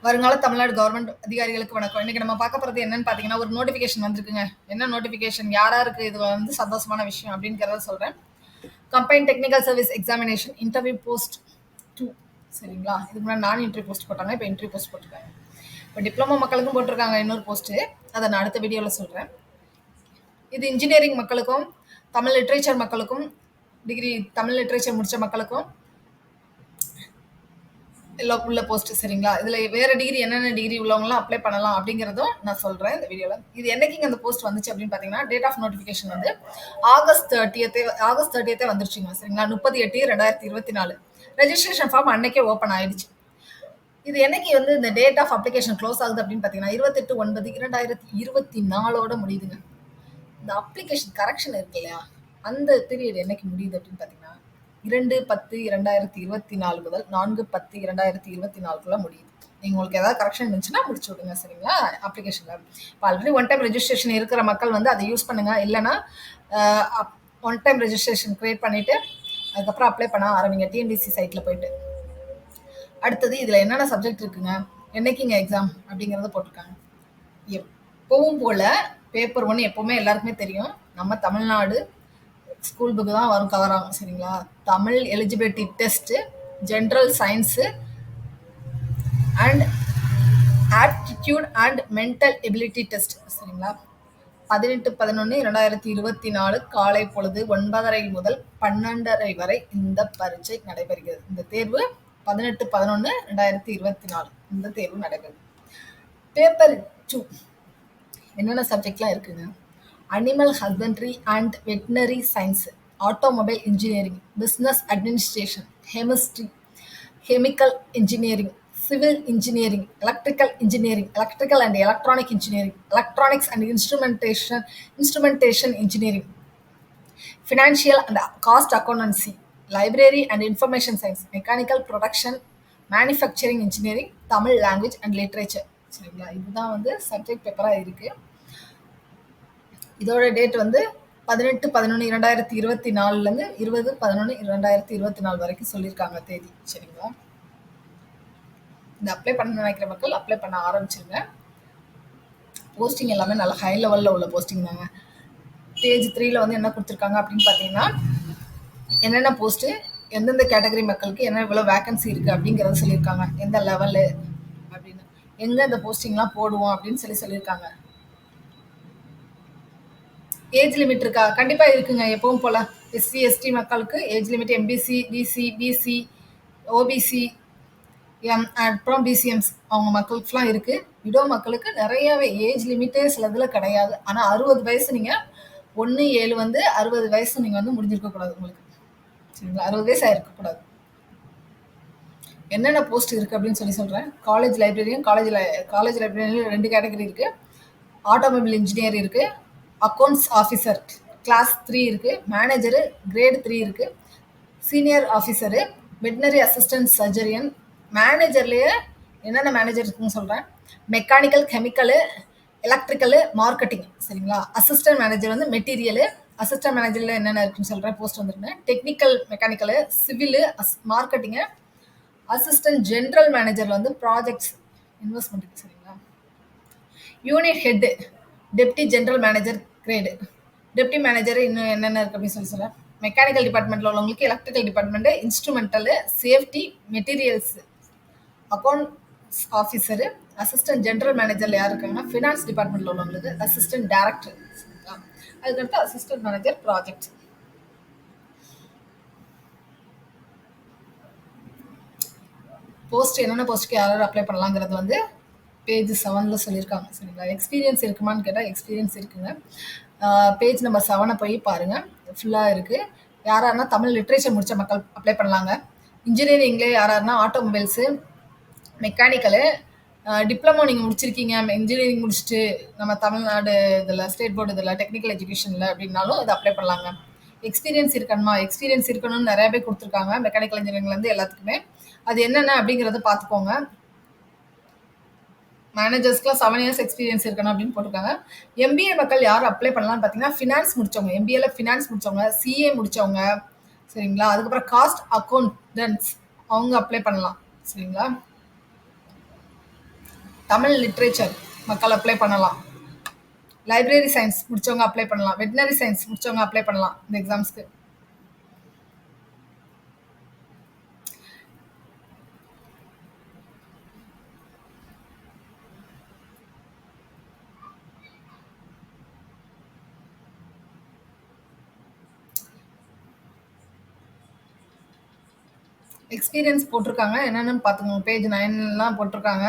வருங்கால தமிழ்நாடு கவர்மெண்ட் அதிகாரிகளுக்கு வணக்கம். இன்னைக்கு நம்ம பார்க்க போறது என்னன்னு பார்த்தீங்கன்னா, ஒரு நோட்டிஃபிகேஷன் வந்திருக்குங்க. என்ன நோட்டிஃபிகேஷன்? யாராருக்கு இது வந்து சந்தோஷமான விஷயம் அப்படிங்கிறத சொல்றேன். Combine technical service examination interview post 2 சரிங்களா? இதுக்கு முன்னாடி நான் இன்டர்வியூ போஸ்ட் போட்டாங்க. இப்போ இன்டர்வியூ போஸ்ட் போட்டிருக்காங்க. இப்போ டிப்ளமோ மக்களுக்கும் போட்டிருக்காங்க இன்னொரு போஸ்ட்டு. அதை நான் அடுத்த வீடியோவில் சொல்கிறேன். இது இன்ஜினியரிங் மக்களுக்கும், தமிழ் லிட்ரேச்சர் மக்களுக்கும், டிகிரி தமிழ் லிட்ரேச்சர் முடித்த மக்களுக்கும் எல்லாம் உள்ள போஸ்ட் சரிங்களா? இதுல வேற டிகிரி என்னென்ன டிகிரி உள்ளவங்கலாம் அப்ளை பண்ணலாம் அப்படிங்கிறதும் நான் சொல்றேன் இந்த வீடியோல. இது என்னைக்குங்க அந்த போஸ்ட் வந்துச்சு அப்படின்னு பாத்தீங்கன்னா, டேட் ஆஃப் நோட்டிபிகேஷன் வந்து ஆகஸ்ட் 30 வந்துருச்சுங்க சரிங்களா? 30/8/2024. ரெஜிஸ்ட்ரேஷன் ஃபார்ம் அன்னைக்கே ஓப்பன் ஆயிடுச்சு. இது என்னைக்கு வந்து இந்த டேட் ஆஃப் அப்ளிகேஷன் க்ளோஸ் ஆகுது அப்படின்னு பாத்தீங்கன்னா 28/9/2024 முடியுதுங்க. இந்த அப்ளிகேஷன் கரெக்ஷன் இருக்கு இல்லையா, அந்த பீரியட் என்னைக்கு முடியுது அப்படின்னு பாத்தீங்கன்னா 2/10/2024 முதல் 4/10/2024 முடியுது. நீங்க உங்களுக்கு ஏதாவது கரெக்ஷன் இருந்துச்சுன்னா முடிச்சு விடுங்க சரிங்களா? அப்ளிகேஷன்ல இப்போ ஆல்ரெடி ஒன் டைம் ரெஜிஸ்ட்ரேஷன் இருக்கிற மக்கள் வந்து அதை யூஸ் பண்ணுங்க. இல்லைன்னா ஒன் டைம் ரெஜிஸ்ட்ரேஷன் கிரியேட் பண்ணிட்டு அதுக்கப்புறம் அப்ளை பண்ண ஆரம்பிங்க டிஎன்பிசி சைட்ல போயிட்டு. அடுத்தது இதில் என்னென்ன சப்ஜெக்ட் இருக்குங்க, என்னைக்குங்க எக்ஸாம் அப்படிங்கிறத போட்டிருக்காங்க. எப்பவும் போல் பேப்பர் 1 எப்போவுமே எல்லாருக்குமே தெரியும். நம்ம தமிழ்நாடு ஸ்கூல் புக்கு தான் வரும், கவர் ஆகும் சரிங்களா? Tamil eligibility test, general science and aptitude and mental ability test சரிங்களா? 18/11/2024 காலை பொழுது 9:30 முதல் 12:30 வரை இந்த பரீட்சை நடைபெறுகிறது. இந்த தேர்வு 18/11/2024 இந்த தேர்வு நடைபெறும். பேப்பர் 2 என்னென்ன சப்ஜெக்ட்லாம் இருக்குங்க? Animal husbandry and veterinary science, automobile engineering, business administration, chemistry, chemical engineering, civil engineering, electrical engineering, electrical and electronic engineering, electronics and instrumentation engineering, financial and cost accountancy, library and information science, mechanical production, manufacturing engineering, Tamil language and literature சரிங்களா? இதுதான் வந்து subject பேப்பராக இருக்குது. இதோட date வந்து 18/11/2024 20/11/2024 வரைக்கும் சொல்லியிருக்காங்க தேதி சரிங்களா? இந்த அப்ளை பண்ண நினைக்கிற மக்கள் அப்ளை பண்ண ஆரம்பிச்சிருங்க. போஸ்டிங் எல்லாமே நல்ல ஹை லெவலில் உள்ள போஸ்டிங் தாங்க. பேஜ் 3 வந்து என்ன கொடுத்துருக்காங்க அப்படின்னு பார்த்தீங்கன்னா, என்னென்ன போஸ்ட்டு, எந்தெந்த கேட்டகரி மக்களுக்கு என்ன இவ்வளோ வேகன்சி இருக்குது அப்படிங்கிறத சொல்லியிருக்காங்க. எந்த லெவலு அப்படின்னு, எங்கே இந்த போஸ்டிங்லாம் போடுவோம் அப்படின்னு சொல்லியிருக்காங்க. ஏஜ் லிமிட் இருக்கா? கண்டிப்பாக இருக்குங்க. எப்பவும் போல் எஸ்சி எஸ்டி மக்களுக்கு age limit, MBC BC BC OBC அப்புறம் பிசிஎம்ஸ் அவங்க மக்களுக்குலாம் இருக்குது. விடோ மக்களுக்கு நிறையாவே ஏஜ் லிமிட்டே சில இதில் கிடையாது. ஆனால் 60 வயசு நீங்கள் 1/7 வந்து 60 வயசு நீங்கள் வந்து முடிஞ்சிருக்கக்கூடாது உங்களுக்கு சரிங்களா? 60 வயசு ஆயிருக்கக்கூடாது. என்னென்ன போஸ்ட் இருக்குது அப்படின்னு சொல்கிறேன். காலேஜ் லைப்ரரியும் காலேஜ் லைப்ரரியிலும் 2 கேட்டகரி இருக்குது. ஆட்டோமொபைல் இன்ஜினியர் இருக்குது, அக்கௌண்ட்ஸ் ஆஃபீஸர் கிளாஸ் 3 இருக்குது, மேனேஜரு கிரேட் 3 இருக்குது, senior officer, veterinary assistant surgeon, மேனேஜர்லேயே என்னென்ன மேனேஜர் இருக்குன்னு சொல்கிறேன். மெக்கானிக்கல், கெமிக்கலு, எலக்ட்ரிக்கலு, மார்க்கெட்டிங் சரிங்களா? அசிஸ்டன்ட் மேனேஜர் வந்து மெட்டீரியலு, அசிஸ்டன்ட் மேனேஜரில் என்னென்ன இருக்குன்னு சொல்கிறேன். போஸ்ட் வந்துருங்க. Technical mechanical, civil, marketing, assistant general மேனேஜரில் வந்து ப்ராஜெக்ட்ஸ் இன்வெஸ்ட்மெண்ட் சரிங்களா? Unit head, deputy general manager grade, deputy manager இன்னும் என்னென்ன இருக்குது அப்படின்னு சொல்கிறேன். மெக்கானிக்கல் டிபார்ட்மெண்ட்டில் உள்ளவங்களுக்கு electrical department, instrumental, safety, materials, accounts officer, assistant general மேனேஜரில் யார் இருக்காங்கன்னா ஃபினான்ஸ் டிபார்ட்மெண்ட்டில் உள்ளவங்களுக்கு அசிஸ்டன்ட் டைரக்டர் சரிங்களா? அதுக்கடுத்து அசிஸ்டன்ட் மேனேஜர் ப்ராஜெக்ட். போஸ்ட் என்னென்ன போஸ்ட்டுக்கு யாரும் அப்ளை பண்ணலாங்கிறது வந்து பேஜ் 7 சொல்லியிருக்காங்க சரிங்களா? எக்ஸ்பீரியன்ஸ் இருக்குமான்னு கேட்டால் எக்ஸ்பீரியன்ஸ் இருக்குங்க. பேஜ் நம்பர் 7 போய் பாருங்கள், ஃபுல்லாக இருக்குது. யாராருன்னா தமிழ் லிட்ரேச்சர் முடித்த மக்கள் அப்ளை பண்ணலாங்க. இன்ஜினியரிங்லேயே யாராருன்னா ஆட்டோமொபைல்ஸு, மெக்கானிக்கலு, டிப்ளமோ நீங்கள் முடிச்சிருக்கீங்க, இன்ஜினியரிங் முடிச்சுட்டு நம்ம தமிழ்நாடு இதில் ஸ்டேட் போர்டு இதில் டெக்னிக்கல் எஜுகேஷனில் அப்படின்னாலும் இதை அப்ளை பண்ணலாங்க. எக்ஸ்பீரியன்ஸ் இருக்கணுமா? எக்ஸ்பீரியன்ஸ் இருக்கணும்னு நிறைய பேர் கொடுத்துருக்காங்க மெக்கானிக்கல் இன்ஜினியரிங்லேருந்து எல்லாத்துக்குமே. அது என்னென்ன அப்படிங்கிறத பார்த்துக்கோங்க. மேனேஜர்ஸ்க்குலாம் 7 இயர்ஸ் எக்ஸ்பீரியன்ஸ் இருக்கணும் அப்படின்னு போட்டிருக்காங்க. எம்பிஏ மக்கள் யார் அப்ளை பண்ணலாம்னு பார்த்தீங்கன்னா, ஃபினான்ஸ் முடிச்சவங்க, எம்பிஏல ஃபினான்ஸ் முடிச்சவங்க, சிஏ முடிச்சவங்க சரிங்களா? அதுக்கப்புறம் காஸ்ட் அக்கௌண்டன்ஸ் அவங்க அப்ளை பண்ணலாம் சரிங்களா? தமிழ் லிட்ரேச்சர் மக்கள் அப்ளை பண்ணலாம். லைப்ரரி சயின்ஸ் முடிச்சவங்க அப்ளை பண்ணலாம். வெட்டினரி சயின்ஸ் முடிச்சவங்க அப்ளை பண்ணலாம் இந்த எக்ஸாம்ஸ்க்கு. எக்ஸ்பீரியன்ஸ் போட்டிருக்காங்க. என்னென்னு பார்த்துக்கோங்க. பேஜ் 9லாம் போட்டிருக்காங்க.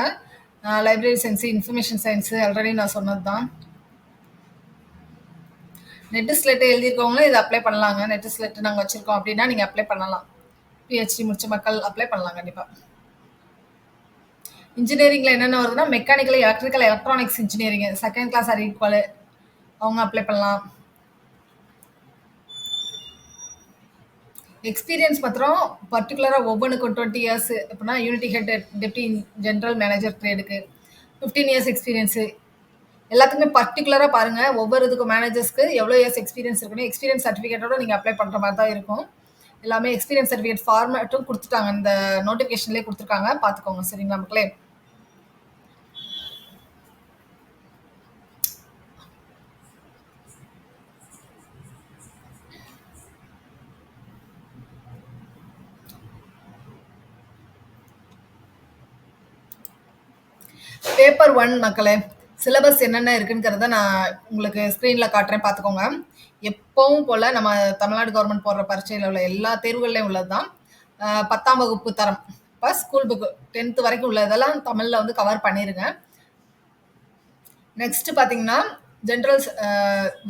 Library science, information science already நான் சொன்னது தான். நெட்டு ஸ்லெட்டு எழுதியிருக்கவங்களும் இதை அப்ளை பண்ணலாங்க. நெட்டு ஸ்லெட்டு நாங்கள் வச்சுருக்கோம் அப்படின்னா நீங்கள் அப்ளை பண்ணலாம். பிஹெச்டி முடிச்ச மக்கள் அப்ளை பண்ணலாம் கண்டிப்பாக. இன்ஜினியரிங்கில் என்னென்ன வருதுன்னா mechanical, electrical, electronics engineering second class or equal அவங்க அப்ளை பண்ணலாம். எக்ஸ்பீரியன்ஸ் மாத்திரம் பர்டிகுலராக ஒவ்வொன்றுக்கும் 20 இயர்ஸ் அப்படின்னா unit head, deputy general manager ட்ரேடுக்கு 15 இயர்ஸ் எக்ஸ்பீரியன்ஸு. எல்லாத்துக்குமே பர்டிகுலராக பாருங்கள். ஒவ்வொரு இதுக்கும் மேனேஜர்ஸ்க்கு எவ்வளோ இயர்ஸ் எக்ஸ்பீரியன்ஸ் இருக்குன்னு எக்ஸ்பீரியன்ஸ் சர்டிஃபிகேட்டோட நீங்கள் அப்ளை பண்ணுற மாதிரி தான் இருக்கும். எல்லாமே எக்ஸ்பீரியன்ஸ் சர்டிஃபிகேட் ஃபார்மேட்டும் கொடுத்துட்டாங்க. இந்த நோட்டிஃபிகேஷன்லேயே கொடுத்துருக்காங்க. பார்த்துக்கோங்க சரிங்களா மக்களே. பேப்பர் 1 மக்களே. சிலபஸ் என்னென்ன இருக்குங்கிறத நான் உங்களுக்கு ஸ்க்ரீனில் காட்டுறேன் பார்த்துக்கோங்க. எப்பவும் போல் நம்ம தமிழ்நாடு கவர்மெண்ட் போடுற பரீட்சையில் உள்ள எல்லா தேர்வுகள்லையும் உள்ளது தான். 10ஆம் வகுப்பு தரம் இப்போ ஸ்கூல் புக்கு 10th வரைக்கும் உள்ளதெல்லாம் தமிழில் வந்து கவர் பண்ணிடுங்க. நெக்ஸ்ட்டு பார்த்தீங்கன்னா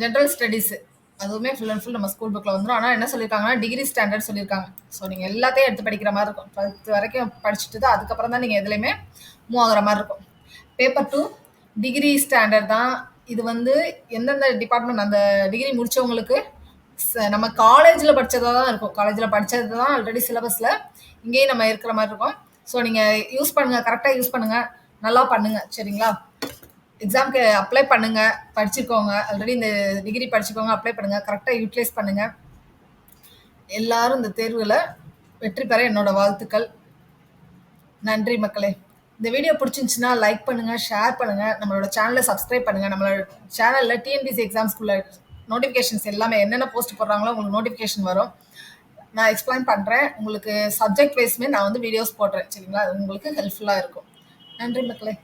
ஜென்ரல் ஸ்டடீஸு அதுவுமே ஃபுல் அண்ட் ஃபுல் நம்ம ஸ்கூல் புக்கில் வந்துடும். ஆனால் என்ன சொல்லியிருக்காங்கன்னா டிகிரி ஸ்டாண்டர்ட் சொல்லியிருக்காங்க. ஸோ நீங்கள் எல்லாத்தையும் எடுத்து படிக்கிற மாதிரி இருக்கும். 12th வரைக்கும் படிச்சுட்டு தான் அதுக்கப்புறம் தான் நீங்கள் எதுலேயுமே மூவ் ஆகிற மாதிரி இருக்கும். பேப்பர் 2 டிகிரி ஸ்டாண்டர்ட் தான். இது வந்து எந்தெந்த டிபார்ட்மெண்ட் அந்த டிகிரி முடித்தவங்களுக்கு நம்ம காலேஜில் படித்ததாக தான் இருக்கும். காலேஜில் படித்தது தான் ஆல்ரெடி சிலபஸில் இங்கேயும் நம்ம இருக்கிற மாதிரி இருக்கும். ஸோ நீங்கள் யூஸ் பண்ணுங்கள், கரெக்டாக யூஸ் பண்ணுங்கள், நல்லா பண்ணுங்கள் சரிங்களா. எக்ஸாம்க்கு அப்ளை பண்ணுங்கள், படிச்சுக்கோங்க. ஆல்ரெடி இந்த டிகிரி படிச்சுக்கோங்க, அப்ளை பண்ணுங்கள், கரெக்டாக யூட்டிலைஸ் பண்ணுங்கள். எல்லாரும் இந்த தேர்வில் வெற்றி பெற என்னோட வாழ்த்துக்கள். நன்றி மக்களே. இந்த வீடியோ பிடிச்சிருந்துச்சுன்னா லைக் பண்ணுங்கள், ஷேர் பண்ணுங்கள், நம்மளோட சேனலை சப்ஸ்கிரைப் பண்ணுங்கள். நம்மளோட சேனலில் டிஎன்பிசி எக்ஸாம்ஸ்குள்ள நோட்டிஃபிகேஷன்ஸ் எல்லாமே என்னென்ன போஸ்ட் போடுறாங்களோ உங்களுக்கு நோட்டிஃபிகேஷன் வரும். நான் எக்ஸ்பிளைன் பண்ணுறேன். உங்களுக்கு சப்ஜெக்ட் வைஸ்மே நான் வந்து வீடியோஸ் போடுறேன் சரிங்களா. அது உங்களுக்கு ஹெல்ப்ஃபுல்லாக இருக்கும். நன்றி மக்களே.